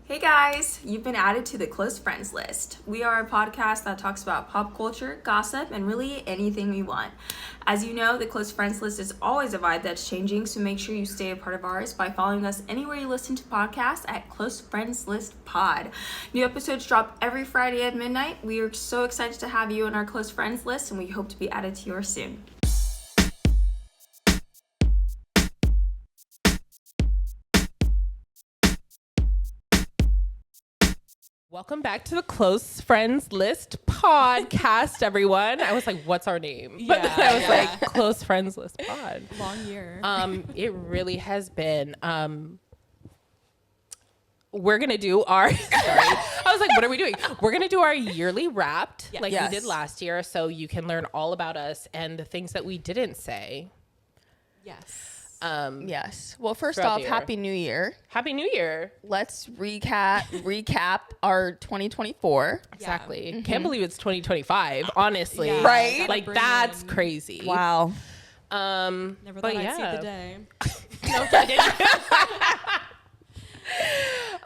Hey guys, you've been added to the Close Friends list. We are a podcast that talks about pop culture, gossip, and really anything we want. As you know, the Close Friends list is always a vibe that's changing, so make sure you stay a part of ours by following us anywhere you listen to podcasts at Close Friends List Pod. New episodes drop every Friday at midnight. We are so excited to have you on our Close Friends list, and we hope to be added to yours soon. Welcome back to the Close Friends List podcast, everyone. I was like, what's our name? But then I was like, Close Friends List pod. Long year. It really has been. We're going to do our, sorry. I was like, what are we doing? We're going to do our yearly Wrapped we did last year. So you can learn all about us and the things that we didn't say. Yes. Yes. Well, first off, Happy New Year. Happy New Year. Let's recap our 2024. Exactly. Yeah. Can't believe it's 2025, honestly. Yeah, right? Like, that's crazy. Wow. Never thought I'd see the day. No, I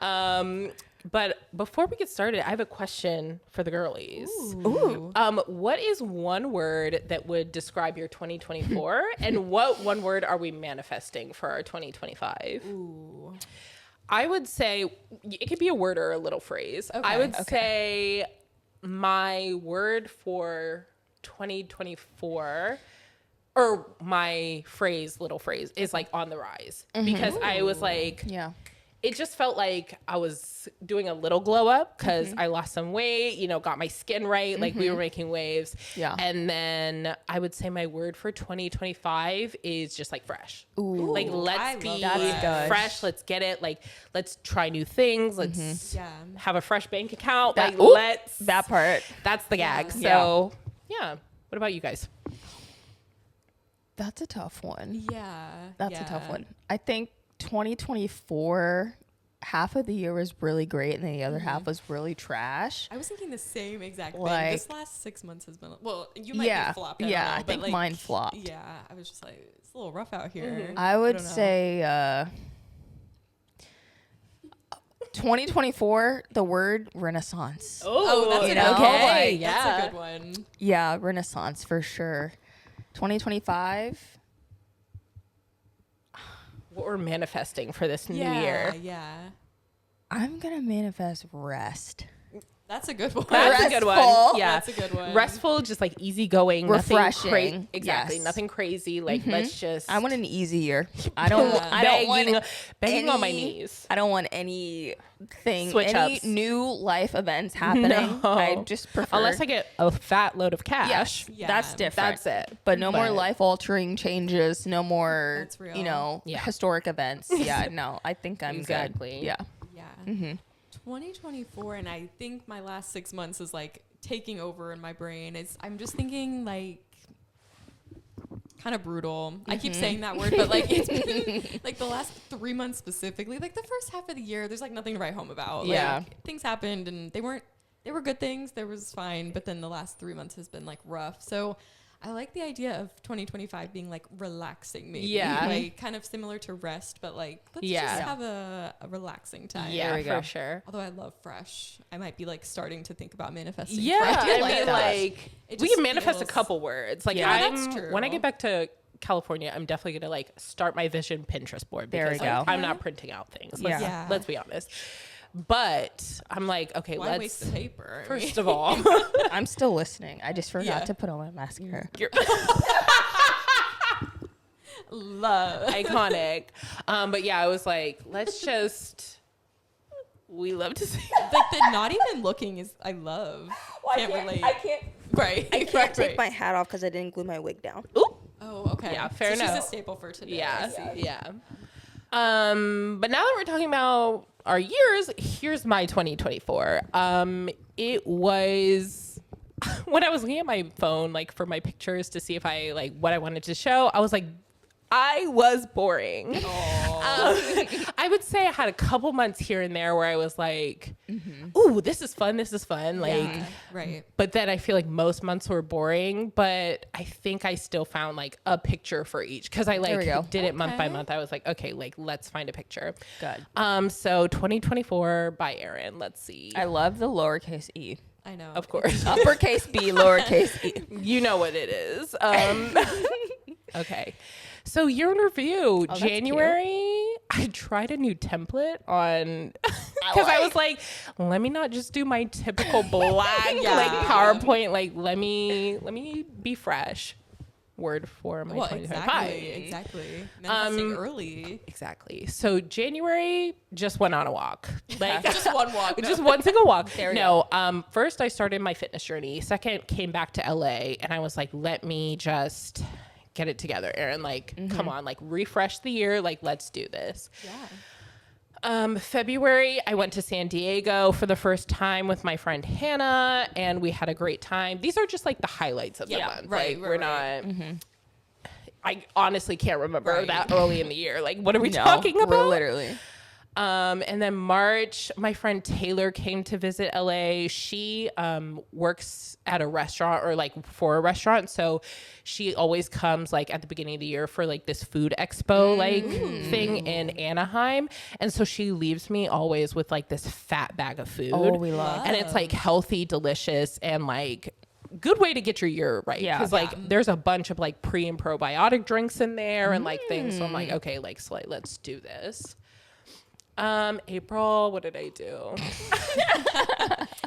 didn't. But before we get started, I have a question for the girlies. Ooh. What is one word that would describe your 2024? And what one word are we manifesting for our 2025? Ooh. I would say it could be a word or a little phrase. Okay. I would say my word for 2024 or my little phrase is like on the rise. Because I was like, it just felt like I was doing a little glow up because I lost some weight, got my skin right. Like we were making waves. Yeah. And then I would say my word for 2025 is just like fresh. Ooh. Like let's be fresh. Let's get it. Like let's try new things. Let's have a fresh bank account. That part. That's the gag. So yeah. What about you guys? That's a tough one. Yeah. That's a tough one. I think 2024, half of the year was really great and then the other half was really trash. I was thinking the same exact thing. This last 6 months has been, you might be flopped. I think mine flopped. Yeah, I was just like, it's a little rough out here. I would say 2024, the word renaissance. Oh, that's a good one. That's a good one. Yeah, renaissance for sure. 2025. What we're manifesting for this new year. Yeah. I'm going to manifest rest. That's a good one. That's a good one. Yeah. That's a good one. Restful, just like easygoing. Refreshing. Exactly. Yes. Nothing crazy. Like let's just. I want an easy year. I don't want begging on my knees. I don't want anything. Switch any ups. new life events happening. No. I just prefer. Unless I get a fat load of cash. Yes, that's different. That's it. But no more life altering changes. No more, real. historic events. Yeah, no, I think I'm good. Yeah. Yeah. 2024, and I think my last 6 months is like taking over in my brain. I'm just thinking like kind of brutal. I keep saying that word, but like it's been like the last 3 months specifically, like the first half of the year, there's like nothing to write home about. Like, things happened and they were good things. There was fine, but then the last 3 months has been like rough. So I like the idea of 2025 being like relaxing, maybe. Yeah. Like kind of similar to rest, but like let's just have a relaxing time. Yeah, for sure. Although I love fresh. I might be like starting to think about manifesting. Yeah, fresh. We can manifest a couple words. Like that's true. When I get back to California, I'm definitely gonna like start my vision Pinterest board because I'm not printing out things. Let's be honest. But I'm like, okay, why waste the paper? First of all, I'm still listening. I just forgot to put on my mascara. Love. Iconic. But yeah, I was like, we love to see. Like the not even looking is, I love. Well, can't relate. I can't. Right. I can't take my hat off because I didn't glue my wig down. Ooh. Oh, okay. Yeah, fair enough. She's a staple for today. Yeah. But now that we're talking about our years, here's my 2024. It was when I was looking at my phone, like for my pictures to see if I like what I wanted to show. I was like, I was boring. I would say I had a couple months here and there where I was like, ooh, this is fun. Like, right. but then I feel like most months were boring, but I think I still found like a picture for each because I like did it month by month. I was like, okay, like let's find a picture. Good. So 2024 by Erin. Let's see. I love the lowercase e. I know. Of course. Uppercase B, lowercase e. You know what it is. Okay. So year in review, January, I tried a new template on, because I was like, let me not just do my typical black like PowerPoint. Like, let me be fresh. Word for my 2025. Exactly. Manifesting early. Exactly. So January just went on a walk. Like just one walk. Just one single walk. First I started my fitness journey. Second, came back to LA and I was like, let me just get it together, Erin. Like, come on, like refresh the year. Like, let's do this. Yeah. February, I went to San Diego for the first time with my friend Hannah, and we had a great time. These are just like the highlights of the month. Right. Like, we're not. I honestly can't remember that early in the year. Like, what are we talking about? We're literally. And then March, my friend Taylor came to visit LA. She works at a restaurant or like for a restaurant. So she always comes like at the beginning of the year for like this food expo like thing in Anaheim. And so she leaves me always with like this fat bag of food. Oh, we love. And it's like healthy, delicious, and like good way to get your year right. Yeah. Because like there's a bunch of like pre and probiotic drinks in there and like things. So I'm like, okay, like let's do this. April, what did I do?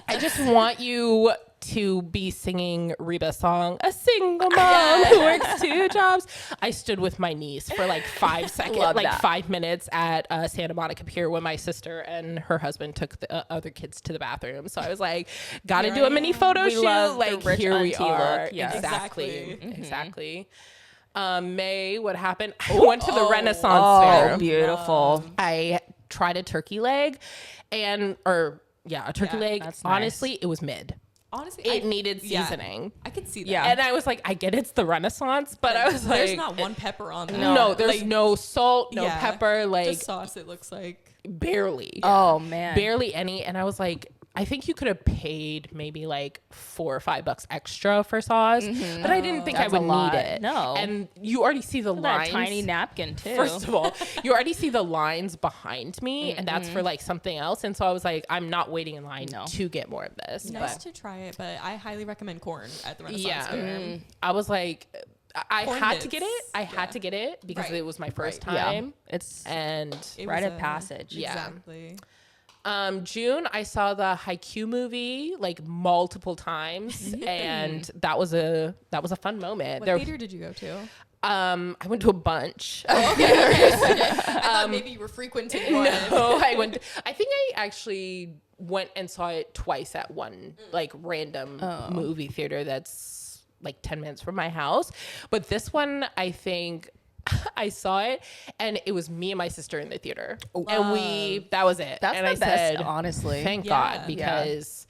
I just want you to be singing Reba's song, A Single Mom Who Works Two Jobs. I stood with my niece for like 5 seconds, like 5 minutes at Santa Monica Pier when my sister and her husband took the other kids to the bathroom. So I was like, gotta do a mini photo shoot. Like, here we are. Yes. Exactly. May, what happened? I went to the Renaissance Fair. Oh, beautiful. I tried a turkey leg a turkey leg. Honestly, it was mid. Honestly, it needed seasoning. I could see that. Yeah. And I was like, I get it's the Renaissance, but I was like, there's not one pepper on there. No, there's no salt, no pepper, like just sauce, it looks like. Barely. Oh man. Barely any. And I was like, I think you could have paid maybe like $4 or $5 extra for sauce, but I didn't think I would need it. No. And you already see the lines. That tiny napkin too. First of all, you already see the lines behind me, and that's for like something else. And so I was like, I'm not waiting in line to get more of this. Nice to try it, but I highly recommend corn at the Renaissance Fair. I was like, I Corn had bits. to get it. I had to get it because it was my first time. Yeah. It's it rite of passage. Yeah. Exactly. June, I saw the Haikyuu movie like multiple times, and that was a fun moment. What theater did you go to? I went to a bunch. Oh, okay. I thought maybe you were frequenting one. No, I think I actually went and saw it twice at one like random movie theater that's like 10 minutes from my house. But this one, I think I saw it and it was me and my sister in the theater. And that was it. That's and the I best, said, honestly. Thank God, because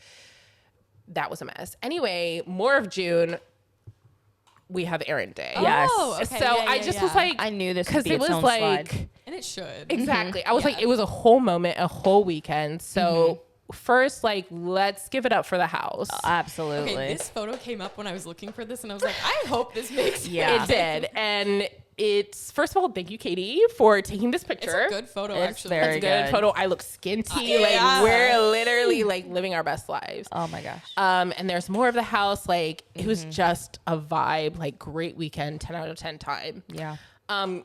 that was a mess. Anyway, more of June. We have Erin Day. Yes. Oh, okay. So I just was like, I knew this because would be it its was own like, slide. And it should. Exactly. I was like, it was a whole moment, a whole weekend. So first, like, let's give it up for the house. Absolutely. Okay, this photo came up when I was looking for this, and I was like, I hope this makes It did. And it's, first of all, thank you, Katie, for taking this picture. It's a good photo, It's actually. very It's a good good. photo. I look skinty. Like, we're literally, like, living our best lives. Oh my gosh. And there's more of the house. Like, it was just a vibe. Like, great weekend, 10 out of 10 time. Yeah.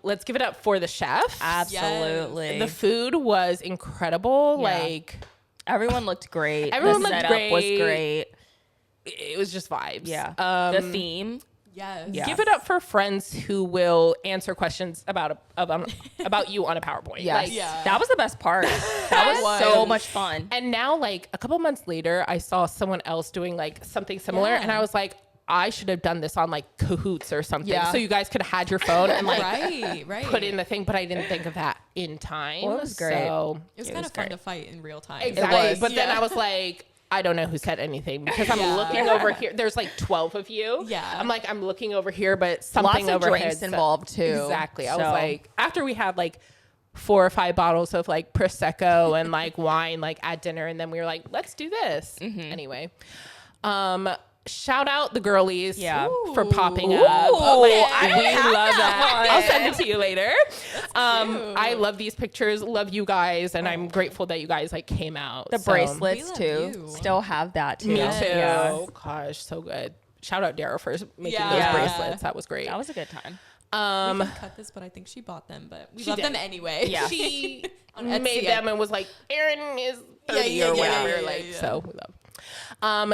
Let's give it up for the chef. Absolutely. The food was incredible. Yeah. Like, Everyone looked great. Everyone the looked setup great. was great. it was just vibes. Yeah. The theme. Yes. Yeah. Give it up for friends who will answer questions about you on a PowerPoint. Yes. Like, That was the best part. That was so much fun. and now, like, a couple months later, I saw someone else doing like something similar, and I was like, I should have done this on like Kahoots or something. Yeah. So you guys could have had your phone and like right. put in the thing, but I didn't think of that in time. Well, it was great. So It was kind of fun to fight in real time. exactly. was. But then I was like, I don't know who said anything because I'm looking over here. There's like 12 of you. Yeah. I'm looking over here, but something Lots of overhead drinks involved too. Exactly. I was like, after we had like 4 or 5 bottles of like Prosecco and like wine like at dinner, and then we were like, let's do this. Anyway, shout out the girlies for popping up. I don't we have love that one. I'll send it to you later. I love these pictures. Love you guys, and I'm grateful that you guys like came out. The bracelets We love too. you. Still have that too. Me too. Yeah. Gosh, so good. Shout out Dara for making Yeah. those Yeah. bracelets. That was great. That was a good time. We can cut this, but I think she bought them, but we love did. them anyway. Yeah. She On Etsy, made them and was like, Erin is 30 or whatever. So we love.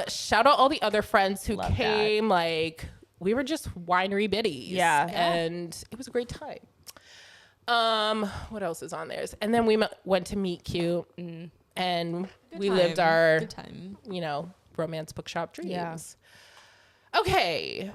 Shout out all the other friends who Love came. Like, we were just winery biddies. Yeah. And it was a great time. What else is on there? And then we went to Meet Cute and we lived our, good time. romance bookshop dreams. Yeah. Okay.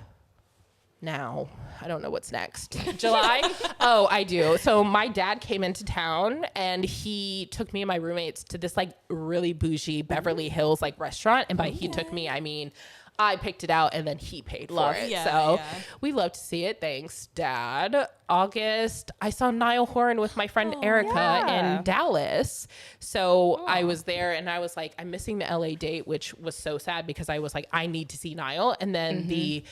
Now, I don't know what's next. July? Oh, I do. So my dad came into town and he took me and my roommates to this like really bougie Beverly Hills like restaurant. And by he took me, I mean, I picked it out and then he paid for it. Yeah, so yeah. we love to see it. Thanks, Dad. August, I saw Niall Horan with my friend Erica in Dallas. So I was there and I was like, I'm missing the LA date, which was so sad because I was like, I need to see Niall. And then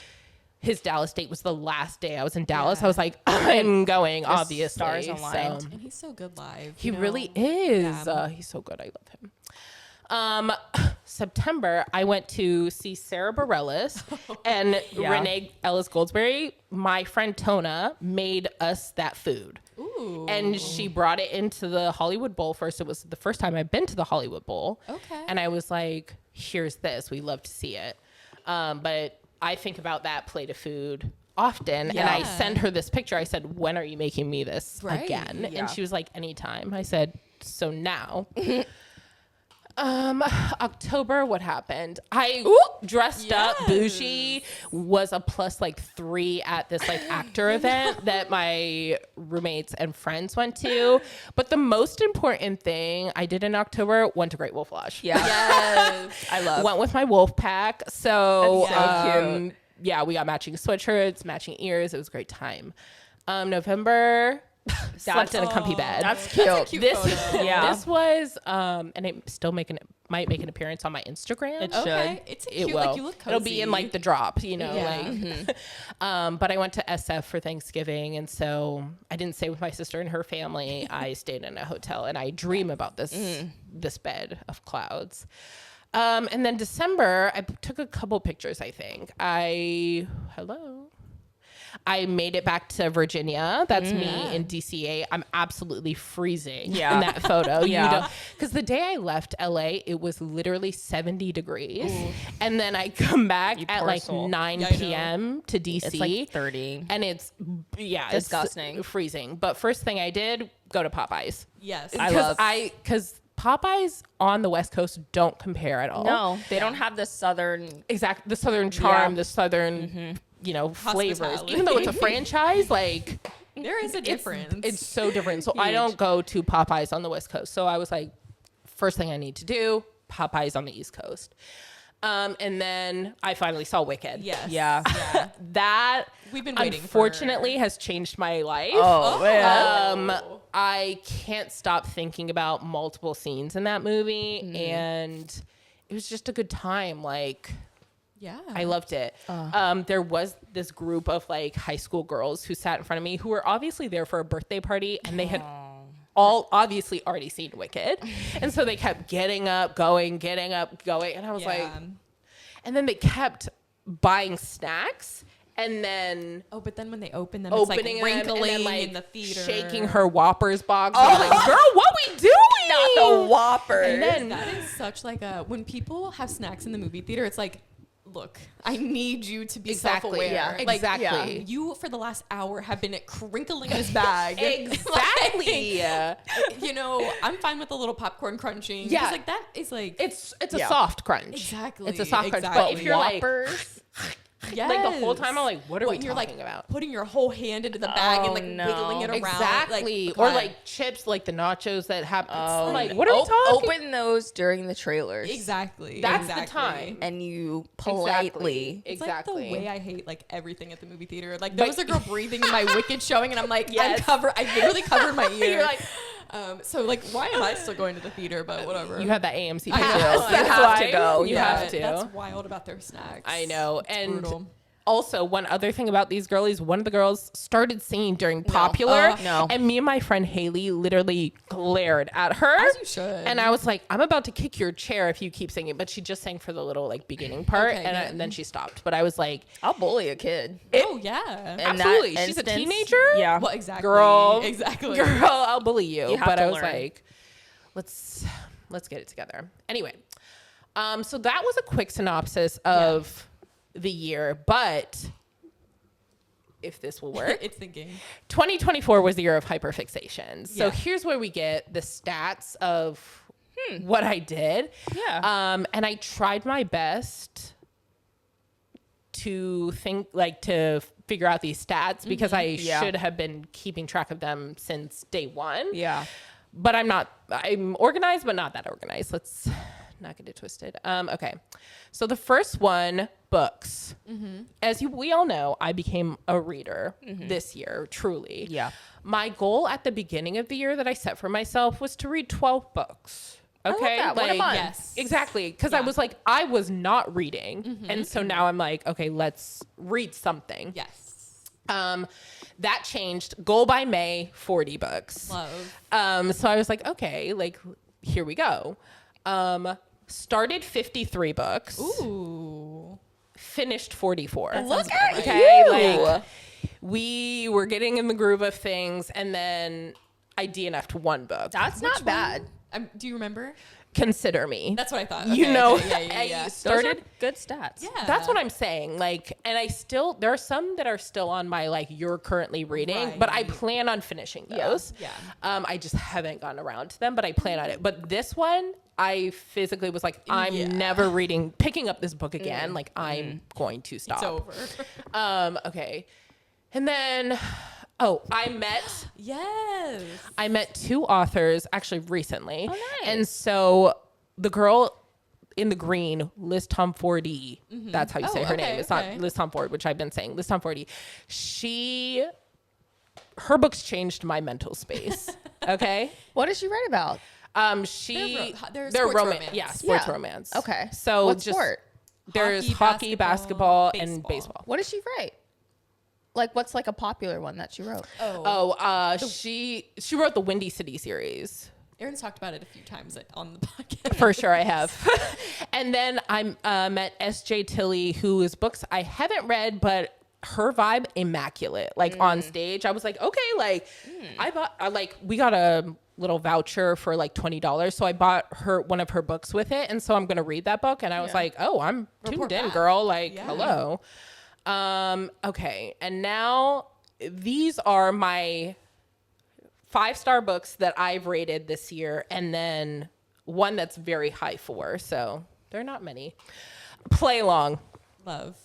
his Dallas date was the last day I was in Dallas. I was like, I'm going, obviously. stars aligned. And he's so good live. He really is. He's so good. I love him. September, I went to see Sarah Bareilles and Renee Ellis Goldsberry. My friend Tona made us that food. Ooh. And she brought it into the Hollywood Bowl first. It was the first time I've been to the Hollywood Bowl. Okay. And I was like, here's this. We love to see it. But I think about that plate of food often. And I send her this picture. I said, when are you making me this again? Yeah. And she was like, anytime. I said, so now. October, what happened? I dressed up bougie, was a plus like 3 at this like actor event that my roommates and friends went to. But the most important thing I did in October, went to Great Wolf Lodge. Yeah. Yes. I love. Went with my wolf pack. So, That's so cute. Yeah, we got matching sweatshirts, matching ears. It was a great time. November, slept in a comfy bed. That's cute. That's a cute photo. Yeah. This was, and it still might make an appearance on my Instagram. It Okay. It's a It cute, will. like you look cozy. It'll be in like the drop, Yeah. like. But I went to SF for Thanksgiving, and so I didn't stay with my sister and her family. I stayed in a hotel, and I dream about this bed of clouds. And then December, I took a couple pictures. I think I made it back to Virginia. That's me in DCA. I'm absolutely freezing in that photo. Because the day I left LA, it was literally 70 degrees. Ooh. And then I come back at like 9 p.m. to DC. It's like 30. And it's, disgusting. It's freezing. But first thing I did, go to Popeyes. Yes. Because Popeyes on the West Coast don't compare at all. No, they don't have the southern. The southern charm, Yeah. the southern, flavors. Hospitality. Even though it's a franchise, like There is a difference. it's so different. So I don't go to Popeyes on the West Coast. So I was like, first thing I need to do, Popeyes on the East Coast. And then I finally saw Wicked. Yes. Yeah. Yeah. That We've been waiting unfortunately has changed my life. Oh, man. I can't stop thinking about multiple scenes in that movie, and it was just a good time. Like, Yeah. I loved it. There was this group of like high school girls who sat in front of me who were obviously there for a birthday party, and they had all obviously already seen Wicked, and so they kept getting up, going, and I was like, and then they kept buying snacks. And then but then when they open them, it's like opening wrinkling them and then, like, in the theater. shaking her Whoppers box. I was like, girl, what we doing? Not the Whopper. And then That is such like a, when people have snacks in the movie theater, it's like, look, I need you to be self-aware. Yeah. Like, Exactly. you for the last hour have been crinkling this bag. Exactly. I'm fine with a little popcorn crunching. Yeah. Because, like, that is like, It's a soft crunch. Exactly. It's a soft crunch. But if you're Whoppers. Yes. Like the whole time I'm like, what are we you're talking like about? putting your whole hand into the bag and like wiggling it around. Exactly. Like, or God. like chips, like the nachos that happen. Oh, like, what are we talking? Open those during the trailers. Exactly. That's exactly. the time. And you politely. It's Exactly. like the way I hate like everything at the movie theater. Like there was a girl breathing in my Wicked showing, and I'm like, I literally covered my ear. You're like, so like, why am I still going to the theater? But whatever. you have that AMC I pass. know. That's You have why to go. You Yeah. have to. That's wild about their snacks. I know. It's And brutal. also, one other thing about these girlies, one of the girls started singing during Popular. No. And me and my friend Haley literally glared at her. As you should. And I was like, I'm about to kick your chair if you keep singing. But she just sang for the little like beginning part. Okay, and then she stopped. But I was like, I'll bully a kid. Oh yeah. In that absolutely. She's a instance, teenager. Yeah. Well, exactly. Girl. Exactly. Girl, I'll bully you. You have But to I was learn. like, let's get it together. Anyway, so that was a quick synopsis of the year. But if this will work, It's thinking. 2024 was the year of hyperfixation. So Yeah. here's where we get the stats of what I did. Yeah. And I tried my best to figure out these stats because I Yeah. should have been keeping track of them since day one. Yeah. But I'm organized, but not that organized. Let's not get it twisted. Okay. So the first one, books. As we all know, I became a reader this year, truly. Yeah. My goal at the beginning of the year that I set for myself was to read 12 books. Okay. that. What a month. Yes. Exactly. Because I was like, I was not reading. And so now I'm like, okay, let's read something. Yes. That changed. Goal by May, 40 books. Love. So I was like, okay, like here we go. Started 53 books. Ooh. Finished 44. Look at Okay, you. like we were getting in the groove of things, and then I DNF'd one book. That's not bad. Do you remember? Consider me. That's what I thought. You Okay, know, okay. Yeah. I Those started. are good stats. Yeah. That's what I'm saying. Like, and there are some that are still on my like you're currently reading, but I Right. plan on finishing those. Yeah. I just haven't gotten around to them, but I plan on it. But this one, I physically was like, I'm never picking up this book again. Like, I'm going to stop. It's over. Okay. And then, Yes. I met two authors actually recently. Oh, nice. And so the girl in the green, Liz Tomfordy, that's how you say her okay, name. It's okay. not Liz Tomford, which I've been saying. Liz Tomfordy. Her books changed my mental space. Okay. What does she write about? They're They're sports romance. Yeah, sports Yeah. romance. Okay. So What just sport? there's Hockey, hockey, basketball, and baseball. baseball. What does she write? Like, what's like a popular one that she wrote? She wrote the Windy City series. Aaron's talked about it a few times on the podcast. For sure I have. And then I met S.J. Tilley, whose books I haven't read, but her vibe immaculate. Like on stage, I was like, okay, like we got a little voucher for like $20, so I bought one of her books with it, and so I'm gonna read that book. And I was like, oh, I'm Report tuned in, back. girl. Like, Yeah. hello. Okay, and now these are my 5-star books that I've rated this year, and then one that's very high 4, so they're not many. Play along. Love.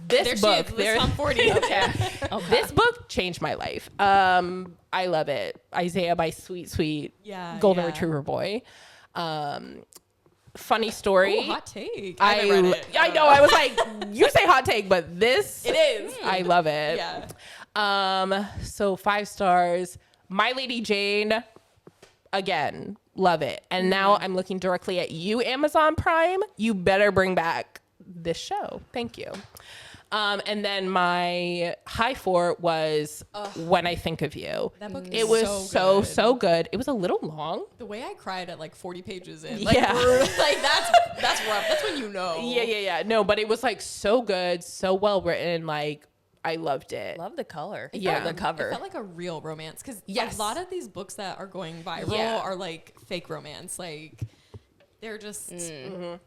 This book, Liz Tomfordy. okay. This book changed my life. I love it. Isaiah by Sweet Yeah, Golden yeah. Retriever Boy. Funny story. Ooh, hot take. I haven't read it. I know. I was like, you say hot take, but this It is. I love it. Yeah. So 5 stars. My Lady Jane, again, love it. And now I'm looking directly at you, Amazon Prime. You better bring back this show. Thank you. And then my high 4 was When I Think of You. That book It is was so good. It was a little long. The way I cried at like 40 pages in. Yeah. Like that's rough. That's when you know. Yeah. No, but it was like so good, so well written. Like, I loved it. Love the color. Yeah. The It cover. felt like a real romance because Yes. a lot of these books that are going viral Yeah. are like fake romance. Like they're just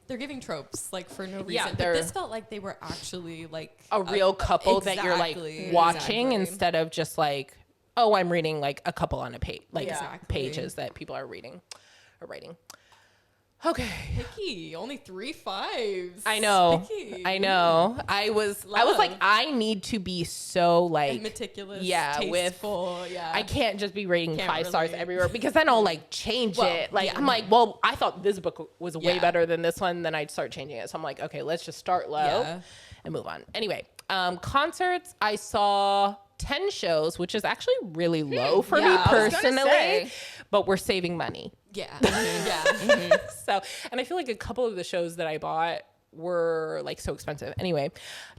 they're giving tropes like for no reason. Yeah, but they're- this felt like they were actually like A real couple that you're like Exactly, watching exactly. instead of just like, oh, I'm reading like a couple on a page, like Exactly. pages that people are reading or writing. Okay. Picky. Only 3 5s. I know. Picky. I know. I was like, I need to be so like And meticulous. Yeah, Tasteful. Yeah. I can't just be rating Can't 5 stars relate. everywhere because then I'll like change Well, it. Like yeah. I'm like, well, I thought this book was way Yeah. better than this one. Then I'd start changing it. So I'm like, okay, let's just start low Yeah. and move on. Anyway, concerts. I saw 10 shows, which is actually really low for me Yeah, I was gonna personally. say. But we're saving money. Yeah. Yeah. So, and I feel like a couple of the shows that I bought were like so expensive. Anyway,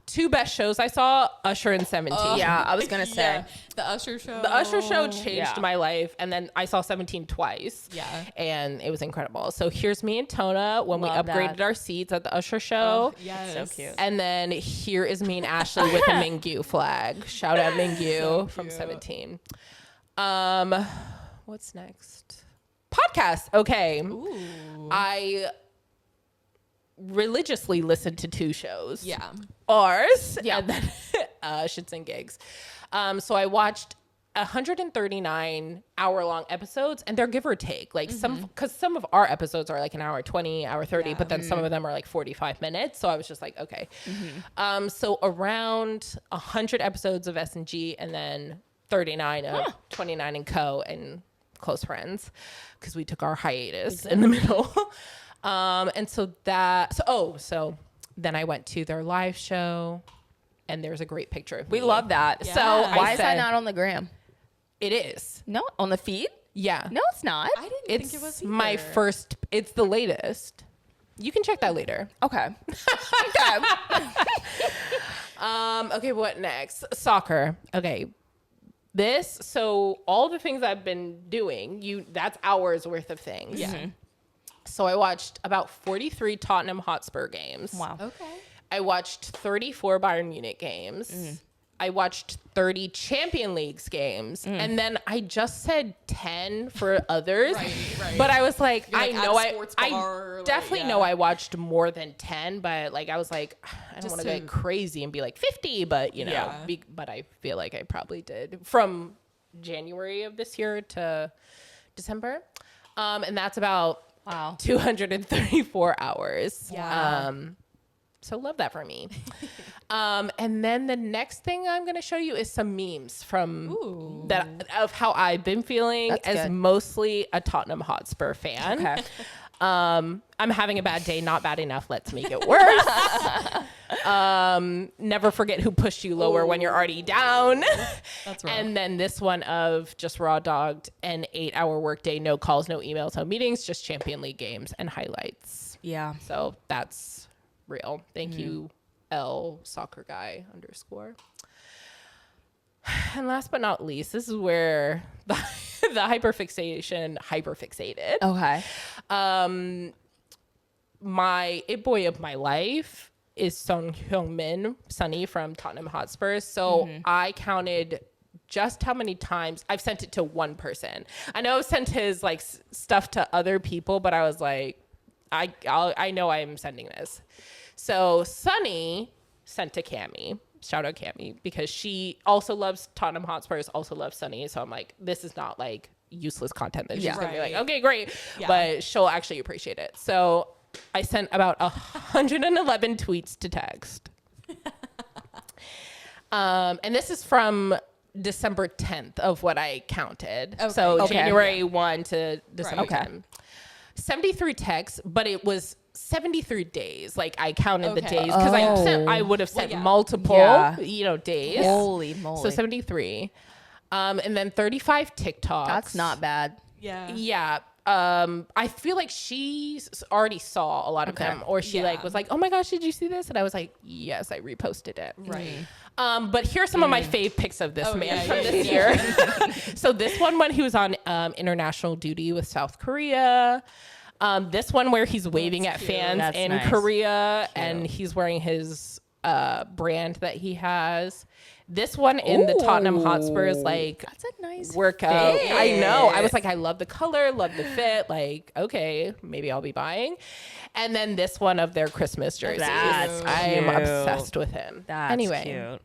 2 best shows I saw, Usher and 17. Yeah, I was gonna say. Yeah. The Usher show. The Usher show changed Yeah. my life, and then I saw 17 twice. Yeah. And it was incredible. So here's me and Tona when Love we upgraded that. our seats at the Usher show. Yes. So cute. And then here is me and Ashley with a Mingyu flag. Shout out Mingyu So from cute. 17. What's next? Podcast. Okay. Ooh. I religiously listened to 2 shows. Yeah. Ours. Yeah. And then Shits and Gigs. So I watched 139 hour-long episodes, and they're give or take. Like because some of our episodes are like an hour 20, hour 30, but then some of them are like 45 minutes. So I was just like, okay. So around 100 episodes of S&G, and then 39 of 29 and Co. and Close Friends, because we took our hiatus in the middle. And so then I went to their live show, and there's a great picture of We me. love that. Yeah. So I why is that said- not on the gram? It is. No, on the feed? Yeah. No, it's not. I didn't It's think it was my either. first. It's the latest. You can check that later. Okay. Okay. Okay, what next? Soccer. Okay. So all the things I've been doing, that's hours worth of things. Yeah. So I watched about 43 Tottenham Hotspur games. Wow. Okay. I watched 34 Bayern Munich games. I watched 30 Champion Leagues games. And then I just said 10 for others. Right. But I was like, You're like I at know a sports bar, I like, definitely yeah. know I watched more than 10, but like I was like, I don't Just want to to- get crazy and be like 50, but you know, Yeah. but I feel like I probably did from January of this year to December. And that's about Wow. 234 hours. Yeah. So love that for me. And then the next thing I'm going to show you is some memes from Ooh. that of how I've been feeling That's as good. mostly a Tottenham Hotspur fan. Okay. I'm having a bad day, not bad enough. Let's make it worse. Never forget who pushed you lower when you're already down. That's right. And then this one of just raw dogged an 8-hour workday, no calls, no emails, no meetings, just Champion League games and highlights. Yeah. So that's real. Thank you, L soccer guy _. And last but not least, this is where the hyperfixated. Okay. My it boy of my life is Son Heung-min, Sonny from Tottenham Hotspur. So I counted just how many times I've sent it to one person. I know I've sent his like stuff to other people, but I was like, I know I'm sending this. So Sonny sent to Cammie. Shout out Cammie, because she also loves Tottenham Hotspurs, also loves Sonny. So I'm like, this is not like useless content that she's gonna be like, Right. okay, great, Yeah. but she'll actually appreciate it. So I sent about 111 tweets to text. And this is from December 10th of what I counted. Okay. So Okay. January 1 to December Right. 10. 73 texts, but it was 73 days. Like I counted the Okay. days because Oh. I would have sent yeah. multiple, Yeah. days. Holy moly. So 73. And then 35 TikToks. That's not bad. Yeah. Yeah. I feel like she already saw a lot of Okay. them, or she Yeah. like was like, "Oh my gosh, did you see this?" And I was like, "Yes, I reposted it." Right. But here's some of my fave pics of this Oh, man yeah, from yeah, this year. So this one when he was on international duty with South Korea. This one where he's waving That's at cute. fans That's in nice. Korea, and he's wearing his brand that he has. This one in the Tottenham Hotspurs like That's a nice workout. fit. I know. I was like, I love the color, love the fit. Like, okay, maybe I'll be buying. And then this one of their Christmas jerseys. That's I am cute. obsessed with him. That's anyway, cute.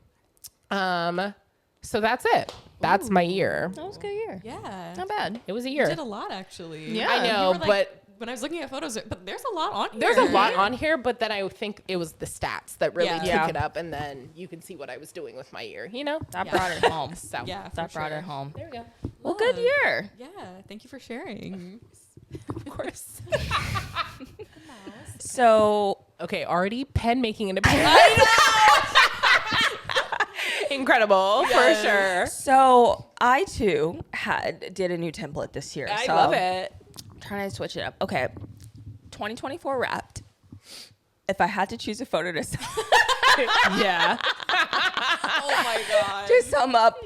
so that's it. That's my year. That was a good year. Yeah. Not bad. It was a You year. did a lot actually. Yeah. I know, You were, like, when I was looking at photos, but there's a lot on here. There's a lot on here, but then I think it was the stats that really Yeah. took it up, and then you can see what I was doing with my year, you know? That brought it home. So, Yeah, for That brought sure. it home. there we go. Well, good year. Yeah, thank you for sharing. Of course. So Okay, already pen making an appearance. Incredible, for sure. So I too did a new template this year. I so love it. I'm trying to switch it up. Okay, 2024 wrapped. If I had to choose a photo to Yeah. Oh my god. to sum up,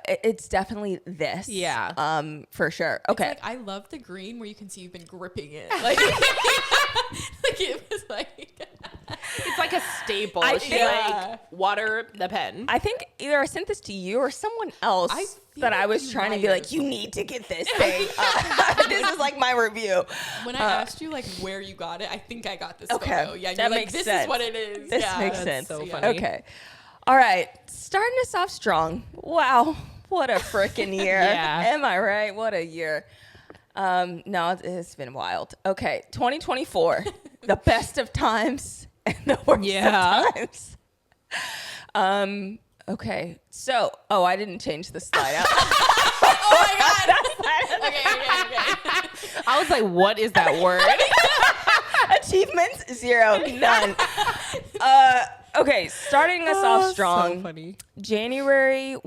it's definitely this. Yeah. For sure. Okay. Like, I love the green where you can see you've been gripping it. Like, like it was like. It's like a staple. I She think- like water the pen. I think either I sent this to you or someone else I that I feel was you trying to might be like, have. you need to get this thing. This is like my review. When I asked you like where you got it, I think I got this Okay, photo. Yeah, and that you're like, makes this sense. is what it is. This yeah, makes that's sense. so yeah. funny. Okay. All right. Starting us off strong. Wow. What a freaking year. Yeah. Am I right? What a year. No, it's been wild. Okay. 2024. The best of times and the worst Yeah. of times. Okay. So, I didn't change the slide out. Oh my god. okay. I was like, what is that word? Achievements? 0. None. Okay. Starting us off strong. So funny. January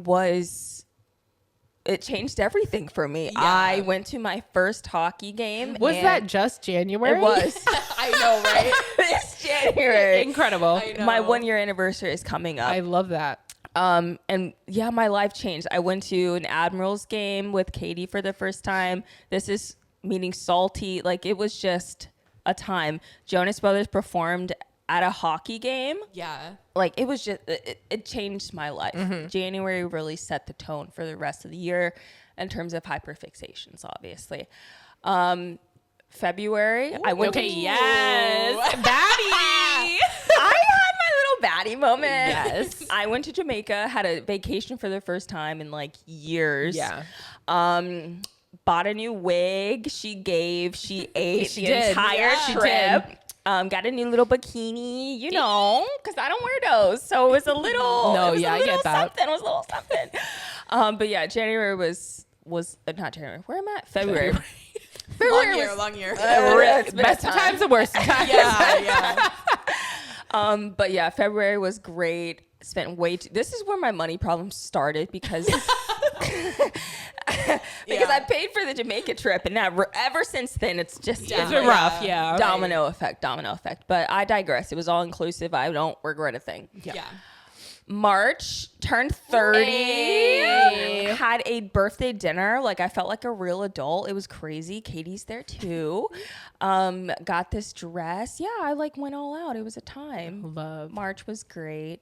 it changed everything for me. Yeah. I went to my first hockey game. Was and that just January? It was. I know, right? This January. Incredible. I know. My 1-year anniversary is coming up. I love that. And yeah, my life changed. I went to an Admirals game with Katie for the first time. This is meeting Salty. Like, it was just a time. Jonas Brothers performed at a hockey game. Yeah. Like, it was just, it changed my life. January really set the tone for the rest of the year in terms of hyperfixations, obviously. February, I went Okay, to, yes. Baddie. I had my little baddie moment. Yes. I went to Jamaica, had a vacation for the first time in like years. Yeah. Bought a new wig. She ate She the did. entire Yeah. She trip. did. Got a new little bikini, because I don't wear those. So it was a little, No, it was yeah, a I little get that. something. It was a little something. But yeah, January was not January. Where am I? February. Long year. It's been a Best of time. times and worst of times. Yeah. But yeah, February was great. Spent this is where my money problems started because I paid for the Jamaica trip, and ever since then it's just It's been rough, yeah. domino effect. But I digress. It was all inclusive. I don't regret a thing. Yeah. March, turned 30, Hey. had a birthday dinner. Like, I felt like a real adult. It was crazy. Katie's there too. Got this dress. Yeah, I went all out. It was a time. Love. March was great.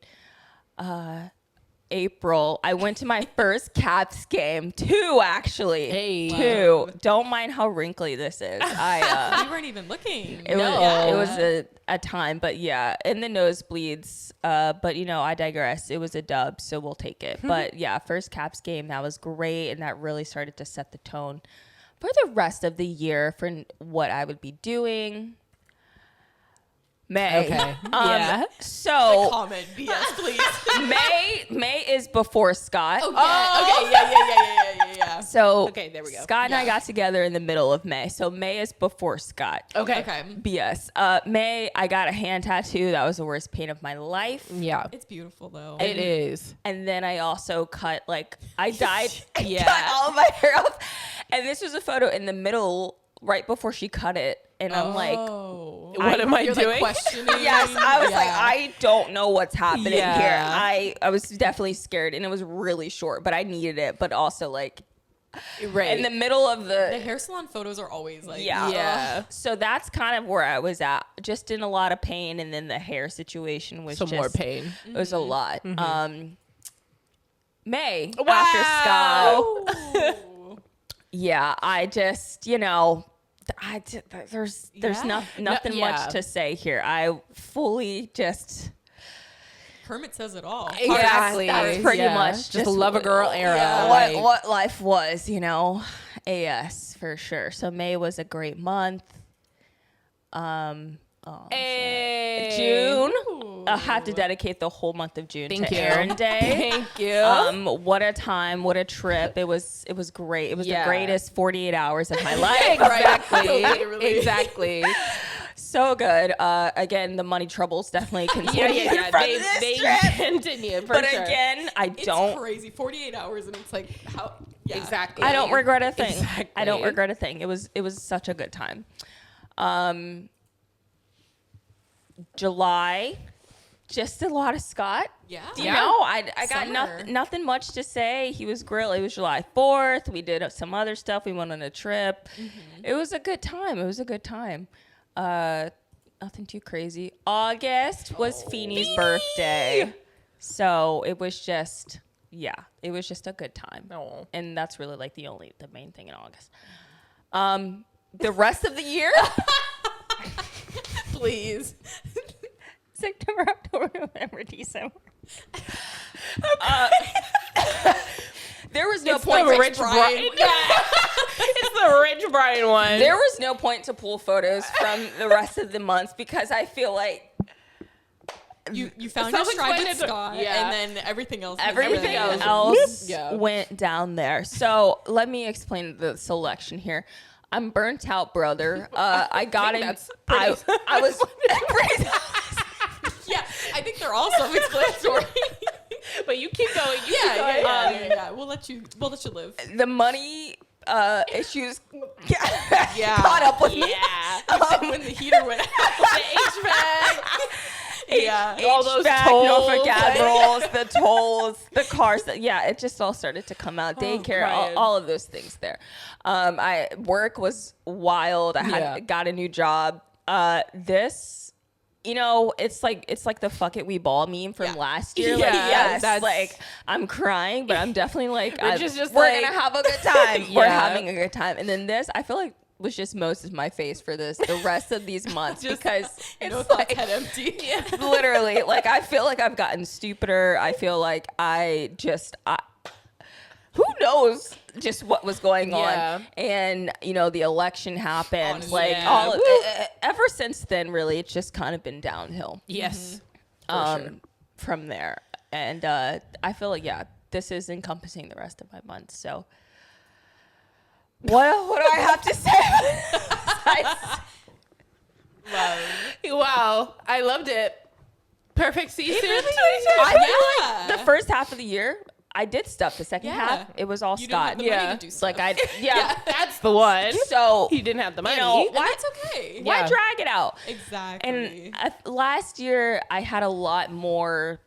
April, I went to my first Caps game. 2, actually. Hey. 2. Don't mind how wrinkly this is. We weren't even looking. It was a time, but yeah, in the nosebleeds. But I digress. It was a dub, so we'll take it. But yeah, first Caps game, that was great, and that really started to set the tone for the rest of the year for what I would be doing. May. Okay. Yeah. So Comment BS, please. May is before Scott. Okay. Yeah. So Okay, there we go. Scott and I got together in the middle of May. So May is before Scott. Okay. BS. May, I got a hand tattoo. That was the worst pain of my life. Yeah. It's beautiful though. It is. And then I also cut, I dyed Yeah. cut all of my hair off. And this was a photo in the middle right before she cut it. And I'm like, oh. What am I You're doing? Like questioning. yes, I was like, Yeah. I don't know what's happening Yeah. here. I was definitely scared, and it was really short, but I needed it. But also, Right. in the middle of The hair salon photos are always like, yeah. Yeah. So that's kind of where I was at, just in a lot of pain, and then the hair situation was Some just more pain. It was a lot. May Wow. after Scott. Yeah, I just, there's Yeah. nothing yeah. much to say here. I fully just Kermit says it all. Exactly. that's pretty much just love a girl era. Yeah. what life was, AS for sure. So May was a great month. June. I have to dedicate the whole month of June to Aaron Day. Thank you. What a time, what a trip. It was great. It was the greatest 48 hours of my life. Exactly. So good. Again, the money troubles definitely continue. They continue. But again, It's crazy. 48 hours, and it's like how. Yeah. Exactly. I don't regret a thing. Exactly. I don't regret a thing. It was such a good time. July, just a lot of Scott. Yeah. You know, I got nothing much to say. He was grilled. It was July 4th. We did some other stuff. We went on a trip. It was a good time. Nothing too crazy. August was Feeney's birthday. So it was just a good time. Oh. And that's really like the main thing in August. The rest of the year, Please. September, October, November, December. There was no point. The Rich Brian. It's the Rich Brian one. There was no point to pull photos from the rest of the months because I feel like You found your stride with Scott, and then everything else went down there. So let me explain the selection here. I'm burnt out, brother. I got it. I was. Yeah, I think they're all self-explanatory. But you keep going. Yeah. We'll let you live. The money issues caught up with me. Yeah. When the heater went out. The HVAC. All those tolls, Norfolk Admirals, the tolls, the cars. It just all started to come out. Daycare, all of those things there. Work was wild. I got a new job. This, it's like the fuck it we ball meme from last year. That's like I'm crying, but I'm definitely like we're gonna have a good time. We're having a good time. And then this, I feel like was just most of my face for the rest of these months because it's like head empty. Literally, like I feel like I've gotten stupider. I feel like who knows just what was going on. And the election happened. All of ever since then, really, it's just kind of been downhill. Yes. From there. And I feel like this is encompassing the rest of my months. So what do I have to say? Wow. I loved it. Perfect season. I feel like the first half of the year, I did stuff. The second half, it was all Scott. To do stuff. That's the one. So he didn't have the money. That's okay. Why drag it out? Exactly. And last year, I had a lot more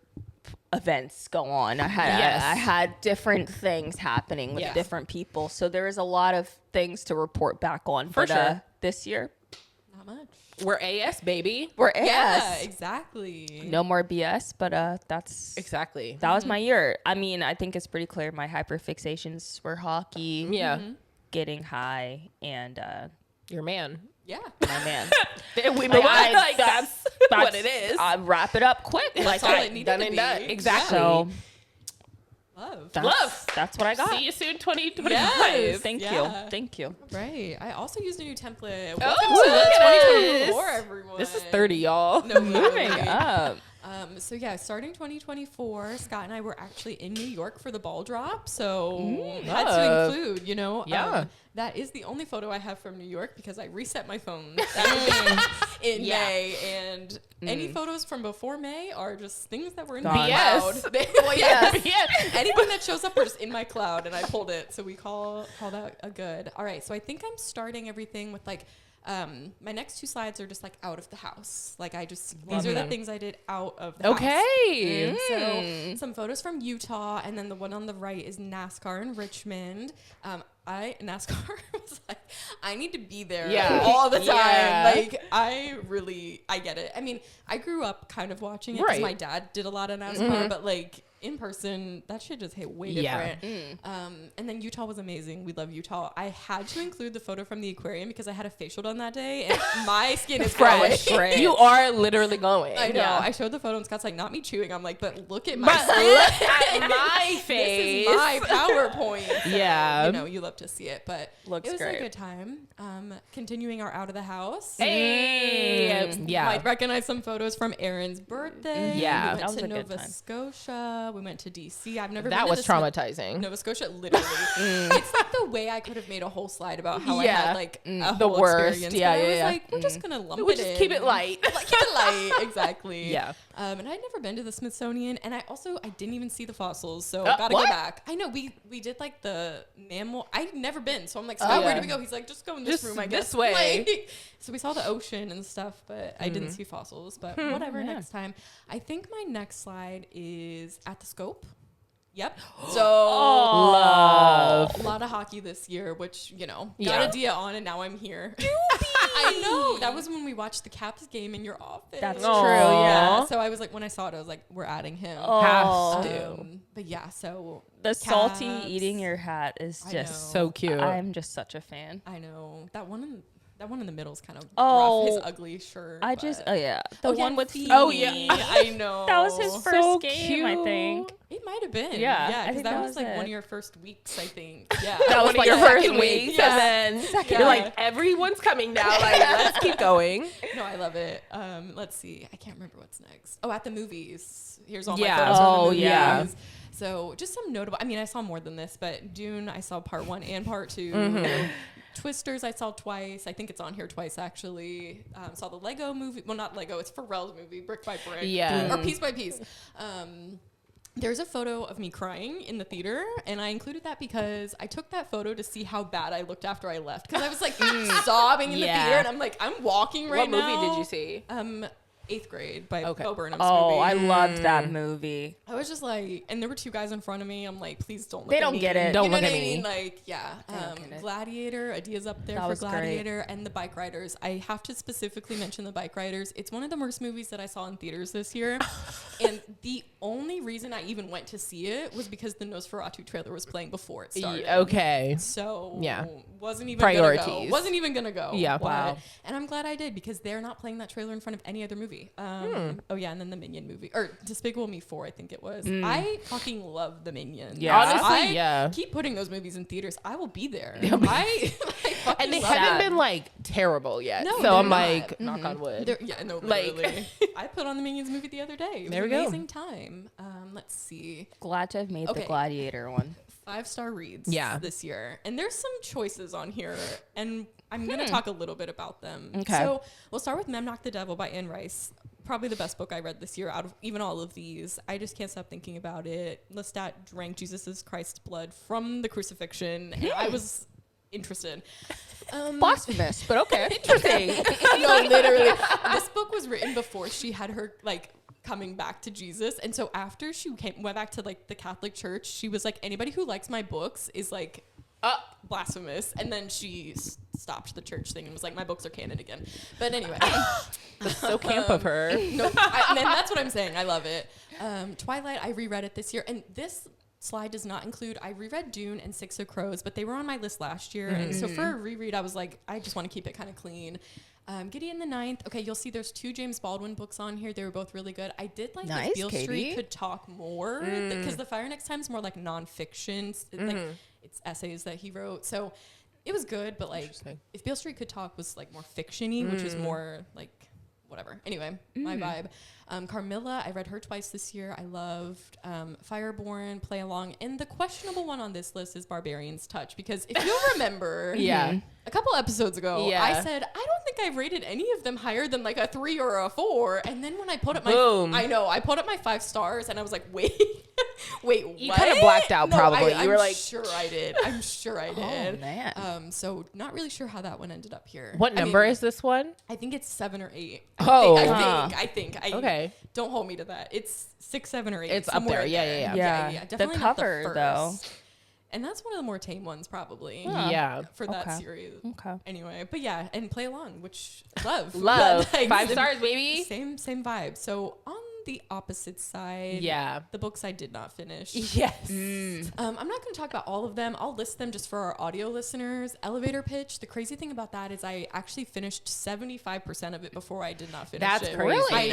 events go on. I had different things happening with different people. So there is a lot of things to report back on. For sure. This year, not much. We're AS, baby. We're AS. Yeah, exactly. No more BS, but that was my year. I mean, I think it's pretty clear my hyperfixations were hockey, getting high, and your man. Yeah. My man. We move on. That's what it is. I wrap it up quick. That's all it needed to be. Exactly. So, Love. That's what I got. See you soon, 2025. Yes. Thank you. Right. I also used a new template. Welcome to to 2024, everyone. This is 30, y'all. No, Moving up. Starting 2024, Scott and I were actually in New York for the ball drop. So had to include, that is the only photo I have from New York because I reset my phone in May. And any photos from before May are just things that were in my cloud. Anything that shows up are just in my cloud, and I pulled it. So we call that a good. All right. So I think I'm starting everything with my next two slides are just like out of the house. These are the things I did out of the house. Okay. So some photos from Utah, and then the one on the right is NASCAR in Richmond. NASCAR was like, I need to be there all the time. I get it. I mean, I grew up kind of watching it because my dad did a lot of NASCAR, but in person, that shit just hit way Yeah. different. And then Utah was amazing. We love Utah. I had to include the photo from the aquarium because I had a facial done that day, and my skin is Fresh. glowing. You are literally glowing. I know. Yeah. I showed the photo, and Scott's like, not me chewing. I'm like, but look at my But skin. look at my face. This is my PowerPoint. So, Yeah. you know, you love to see it, but Looks it was great. a good time. Continuing our out of the house. Hey. Yeah. Might recognize some photos from Erin's birthday. Yeah. We That went was to a good Nova time. Scotia. We went to DC. I've never That been was to the traumatizing. Nova Scotia, literally. It's like the way I could have made a whole slide about how I Yeah. had like a The whole worst. experience. Yeah, but I yeah, was yeah. like, we're just gonna lump We'll it just in. keep it light. Like, keep it light, exactly. Yeah. And I'd never been to the Smithsonian, and I didn't even see the fossils, so What? gotta go back. I know we did like the mammal. I'd never been, so I'm like, Scott, yeah. where do we go? He's like, just go in this Just room, I guess. this way. Like, so we saw the ocean and stuff, but I didn't see fossils. But whatever. Yeah. Next time, I think my next slide is at the Scope. Yep. So Love. a lot of hockey this year, which, you know, Yeah. got a dia on, and now I'm here. I know. That was when we watched the Caps game in your office. That's Aw. true. Yeah. So I was like, when I saw it, I was like, we're adding him. Has to. But yeah, so The salty Caps. eating your hat is I just. So cute. I'm just such a fan. I know that one in the middle is kind of Oh, rough. His ugly shirt. I but- just. Oh yeah. The yeah, one with. Fee. Oh, yeah. I know. That was his So first game, I cute. think. It might have been. Yeah, Yeah. I Because think that that was was like it. one of your first weeks, I think. Yeah. That was One of like your your first second week. weeks. And then Yeah. you're like, everyone's coming now. Like, let's keep going. No, I love it. Let's see. I can't remember what's next. Oh, at the movies. Here's all Yeah. my photos from Oh, the yeah. movies. So just some notable. I mean, I saw more than this, but Dune, I saw part 1 and part 2. Twisters, I saw twice. I think it's on here twice, actually. Saw the Lego movie. Well, not Lego. It's Pharrell's movie, Brick by Brick. Yeah. Or Piece by Piece. There's a photo of me crying in the theater, and I included that because I took that photo to see how bad I looked after I left. Because I was like sobbing in the Yeah. theater, and I'm like, I'm walking right What now. movie did you see? 8th Grade by Okay. Bo Burnham's Oh, movie. I loved that movie. I was just like, and there were 2 guys in front of me. I'm like, please don't look They at don't me. get it. Don't You know look what at I me. mean? Like, yeah. don't get it. Gladiator, Adia's up there That for was great. Gladiator, and the Bike Riders. I have to specifically mention the Bike Riders. It's one of the worst movies that I saw in theaters this year. And the only reason I even went to see it was because the Nosferatu trailer was playing before it started. Okay. So Yeah. wasn't even Priorities. Gonna go. Wasn't even gonna go. Yeah. But- Wow. And I'm glad I did because they're not playing that trailer in front of any other movie. Oh yeah, and then the Minion movie or Despicable Me 4, I think it was. I fucking love the Minions. Yeah. Honestly, I yeah. keep putting those movies in theaters. I will be there. Yeah. I fucking And they love haven't it. been like terrible yet. No, so they're I'm not. like, knock on wood. Yeah, no, Like- literally. I put on the Minions movie the other day. It was There we an go. amazing time. Let's see. Glad to have made the Okay. Gladiator one. 5-star reads Yeah. this year. And there's some choices on here, and I'm going to talk a little bit about them. Okay. So we'll start with Memnock the Devil by Anne Rice. Probably the best book I read this year out of even all of these. I just can't stop thinking about it. Lestat drank Jesus Christ's blood from the crucifixion, and I was interested. Blasphemous, but okay. Interesting. No, literally. This book was written before she had her, like, coming back to Jesus. And so after she went back to, like, the Catholic Church, she was like, anybody who likes my books is, like, blasphemous. And then she stopped the church thing and was like, my books are canon again. But anyway. That's so camp of her. No, and that's what I'm saying. I love it. Twilight, I reread it this year. And this slide does not include, I reread Dune and Six of Crows, but they were on my list last year. And so for a reread, I was like, I just want to keep it kind of clean. Gideon the Ninth. Okay, you'll see there's 2 James Baldwin books on here. They were both really good. I did like Nice, if Beale Katie. Street could talk more because The Fire Next Time is more like nonfiction. Like it's essays that he wrote. So it was good, but like Interesting. if Beale Street Could Talk was like more fiction-y, which is more like whatever. Anyway, my vibe. Carmilla, I read her twice this year. I loved Fireborn, Play Along. And the questionable one on this list is Barbarian's Touch. Because if you remember, Yeah. a couple episodes ago, Yeah. I said, I don't think I've rated any of them higher than like a 3 or a 4. And then when I put up Boom. I put up my 5 stars and I was like, wait, You what? kinda blacked out probably. You I'm were like- sure I did. I'm sure I Oh, did. man. So not really sure how that one ended up here. What I mean, number is this one? I think it's 7 or 8. Oh. I think. Okay. Don't hold me to that. It's 6, 7, or 8. It's up somewhere there. in Yeah. Yeah. Definitely The not cover, the though. first. And that's one of the more tame ones, probably. Huh. Yeah. For that Okay. series. Okay. Anyway, but yeah, and Play Along, which love. Love. Like, 5 stars, baby. Same vibe. So on the opposite side. Yeah. The books I did not finish. Yes. I'm not going to talk about all of them. I'll list them just for our audio listeners. Elevator Pitch. The crazy thing about that is I actually finished 75% of it before I did not finish That's it. crazy. I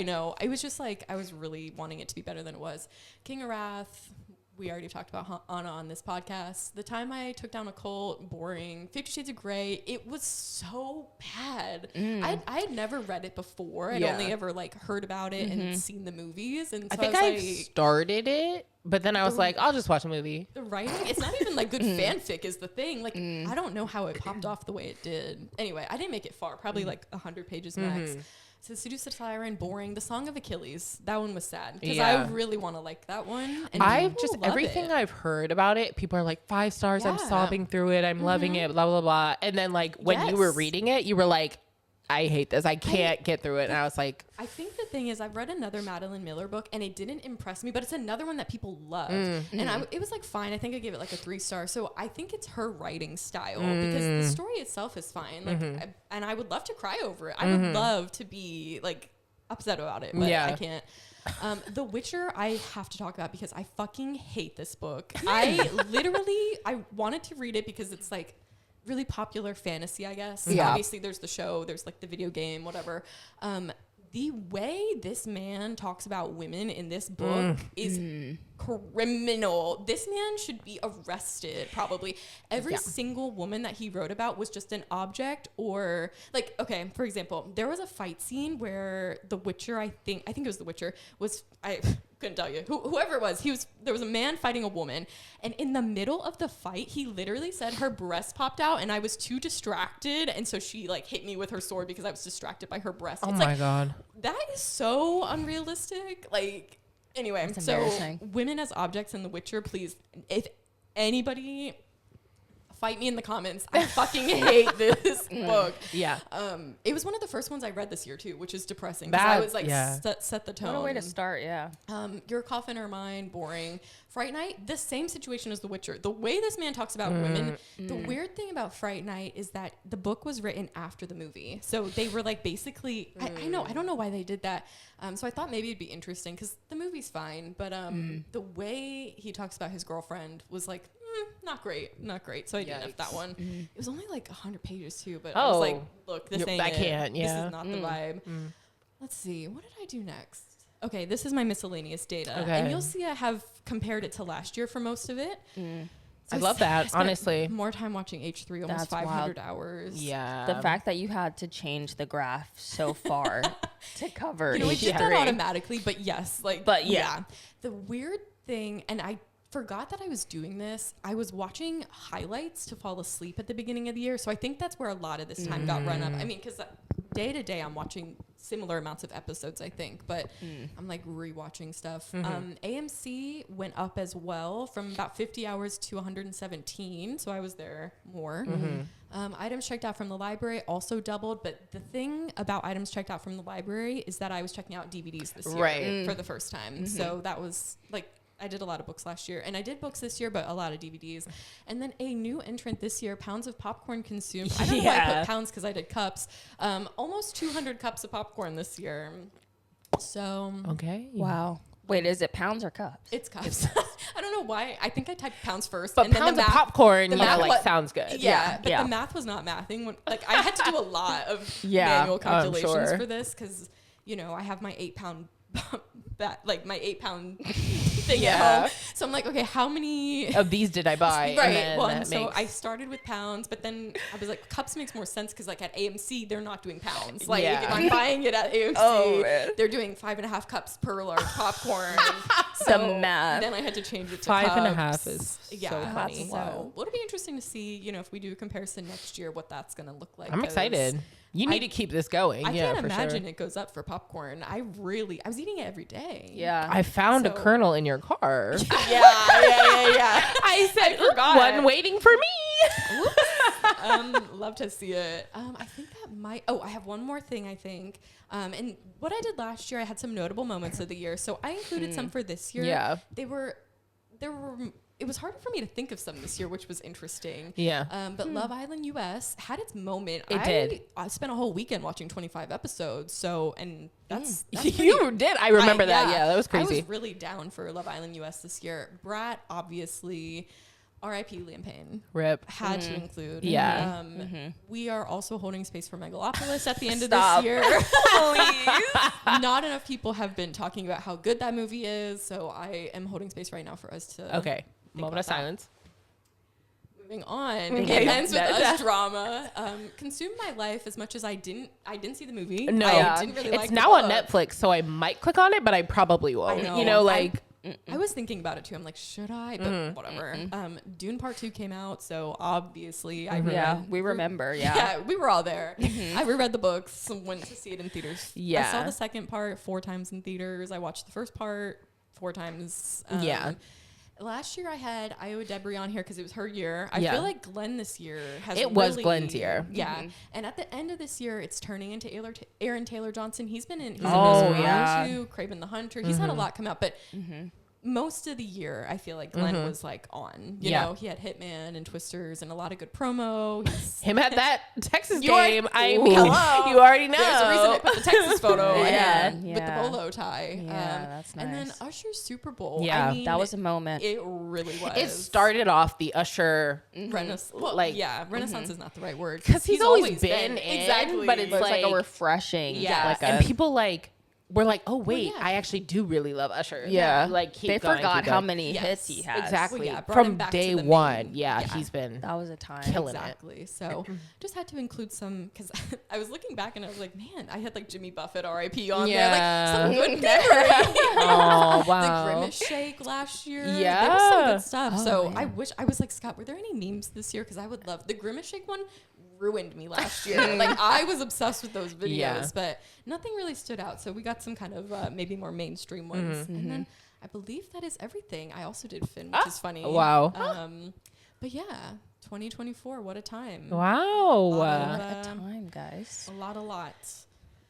know. I was just like, I was really wanting it to be better than it was. King of Wrath. We already talked about Anna on this podcast. The Time I Took Down a Cult, boring. 50 Shades of Grey, it was so bad. I had never read it before. I'd only ever like heard about it and seen the movies. And so I think I I started it, but then I was like, I'll just watch a movie. the writing, it's not even like good fanfic is the thing. Like, I don't know how it popped off the way it did. Anyway, I didn't make it far, probably like 100 pages max. So Seduce the Siren, boring. The Song of Achilles, that one was sad because I really want to like that one. And I've just everything I've heard about it, people are like 5 stars. I'm sobbing through it. I'm loving it. Blah blah blah. And then like when you were reading it, you were like, I hate this. I can't get through it. And I was like, I think the thing is, I've read another Madeline Miller book and it didn't impress me, but it's another one that people love. And it was like fine. I think I gave it like a 3 star. So I think it's her writing style because the story itself is fine. Like, and I would love to cry over it. I would love to be like upset about it, but I can't. The Witcher, I have to talk about because I fucking hate this book. I wanted to read it because it's like really popular fantasy, I guess. Yeah. Obviously there's the show, there's like the video game, whatever. The way this man talks about women in this book is criminal. This man should be arrested, probably. Every single woman that he wrote about was just an object or like, okay, for example, there was a fight scene where the Witcher, I think it was the Witcher, I couldn't tell you whoever it was, there was a man fighting a woman, and in the middle of the fight he literally said her breast popped out and I was too distracted, and so she like hit me with her sword because I was distracted by her breast. oh my God. That is so unrealistic. Like, anyway, so women as objects in The Witcher, please, if anybody, fight me in the comments. I fucking hate this book. Yeah. It was one of the first ones I read this year too, which is depressing because I was like, set the tone. What a way to start, yeah. Your Coffin or Mine, boring. Fright Night, the same situation as The Witcher. The way this man talks about women, the weird thing about Fright Night is that the book was written after the movie. So they were like basically, I don't know why they did that. So I thought maybe it'd be interesting because the movie's fine, but the way he talks about his girlfriend was like, not great. So I didn't have that one. It was only like 100 pages too, but I was like, look, this ain't it. This is not the vibe. Let's see. What did I do next? Okay, this is my miscellaneous data. Okay. And you'll see I have compared it to last year for most of it. So I love that, honestly. More time watching H3, almost 500 hours. Yeah. The fact that you had to change the graph so far to cover. You know, we did that H3. automatically, but yes. But yeah. The weird thing, and I forgot that I was doing this. I was watching highlights to fall asleep at the beginning of the year. So I think that's where a lot of this time got run up. I mean, because day to day I'm watching similar amounts of episodes, I think, but I'm like rewatching stuff. AMC went up as well from about 50 hours to 117. So I was there more. Items checked out from the library also doubled. But the thing about items checked out from the library is that I was checking out DVDs this year for the first time. So that was like, I did a lot of books last year, and I did books this year, but a lot of DVDs. And then a new entrant this year, pounds of popcorn consumed. I don't know why I put pounds because I did cups. Almost 200 cups of popcorn this year. So. Okay. Wow. Wait, is it pounds or cups? It's cups. I don't know why. I think I typed pounds first. But and pounds then of popcorn, you know, like, sounds good. Yeah, but the math was not mathing. Like, I had to do a lot of manual calculations for this because, you know, I have my 8-pound my 8-pound thing at home. So I'm like, okay, how many of these did I buy? Right. So I started with pounds, but then I was like, cups makes more sense because like at AMC they're not doing pounds. Like if I'm buying it at AMC, they're doing 5.5 cups per large popcorn. So the math. Then I had to change it to 5.5 is so funny. So it'll be interesting to see, you know, if we do a comparison next year, what that's gonna look like. I'm excited. You need to keep this going. I can't imagine it goes up for popcorn. I was eating it every day. Yeah. I found a kernel in your car. Yeah. I said, one waiting for me. Love to see it. I think that might. Oh, I have one more thing. I think. And what I did last year, I had some notable moments of the year, so I included some for this year. Yeah. It it was harder for me to think of some this year, which was interesting. Yeah. But Love Island US had its moment. It did. I spent a whole weekend watching 25 episodes. So, and that's You did. I remember that. Yeah, that was I crazy. was really down for Love Island US this year. Brat, obviously. R.I.P. Liam Payne. Rip. Had to include. Yeah. We are also holding space for Megalopolis at the end of Stop. this year. Please. Not enough people have been talking about how good that movie is, so I am holding space right now for us to. Okay. Moment about of that. silence. Moving on. Okay. It ends with us drama. Consumed my life as much as I didn't see the movie. No, I didn't really it's like the now on book. Netflix, so I might click on it, but I probably won't. know. You know, like I was thinking about it too. I'm like, should I? But whatever. Dune Part 2 came out, so obviously I reread. Yeah, we remember. Yeah. Yeah, we were all there. I reread the books, went to see it in theaters. Yeah. I saw the second part 4 times in theaters. I watched the first part 4 times. Yeah. Last year I had Iowa Debris on here because it was her year. I Yeah. feel like Glenn this year has It was really- Glenn's year. Yeah. And at the end of this year, it's turning into Aaron Taylor Johnson. He's been in Oh, Miss yeah. Marvel 2, Kraven the Hunter. He's had a lot come out, but most of the year, I feel like Glenn was like on. You Yeah. know, he had Hitman and Twisters and a lot of good promo. He's him at that Texas You already- game. I Ooh. mean, Hello. you already know. There's a reason I put the Texas photo Yeah, again with the yeah. bolo tie. Yeah, that's And then nice. Usher's Super Bowl. Yeah, I mean, That was a moment. It really was. It started off the Usher Renaissance. Well, like- yeah, Renaissance is not the right word because he's always been in, exactly. but it's But it's like, like a refreshing. Yeah. Like and a, people like were like, oh wait, yeah. I actually do really love Usher. Yeah. like keep they going, forgot keep how going. many Yes. hits he has. Exactly Well, yeah, brought him from back to day the one. main- Yeah, yeah. he's been That was a time. killing it. Exactly. So just had to include some because I was looking back and I was like, man, I had like Jimmy Buffett R.I.P. on there, like some good memory. Oh The wow. Grimace Shake last year. Yeah. There was some good stuff. Oh, so man. I wish I was like, Scott, were there any memes this year? Because I would love the Grimace Shake one. Ruined me last year. Like I was obsessed with those videos, Yeah. but nothing really stood out. So we got some kind of maybe more mainstream ones, and then I believe that is everything. I also did Finn, which is funny. Wow. But yeah, 2024. What a time! Wow. What What a time, guys. a lot.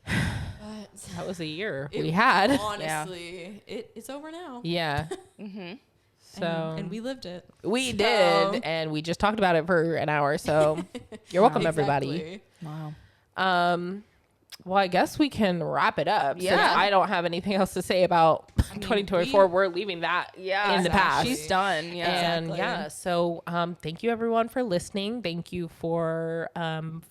But That was a year it- we had. honestly, it's over now. Yeah. Mm-hmm. So and we lived it. we So- did, and we just talked about it for an hour. So you're welcome, everybody. Exactly. Wow. Well, I guess we can wrap it up. Since Yeah. I don't have anything else to say about mean, 2024. We're leaving that Yeah. in the past. She's done. Yeah. And Exactly. yeah, so thank you everyone for listening. Thank you for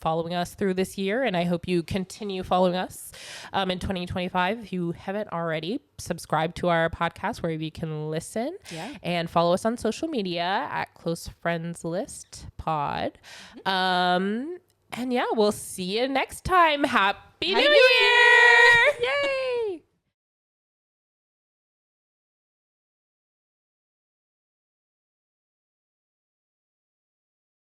following us through this year, and I hope you continue following us in 2025. If you haven't already, subscribe to our podcast wherever you can listen. Yeah. And follow us on social media at Close Friends List Pod. And yeah, we'll see you next time. Happy New Year! Yay!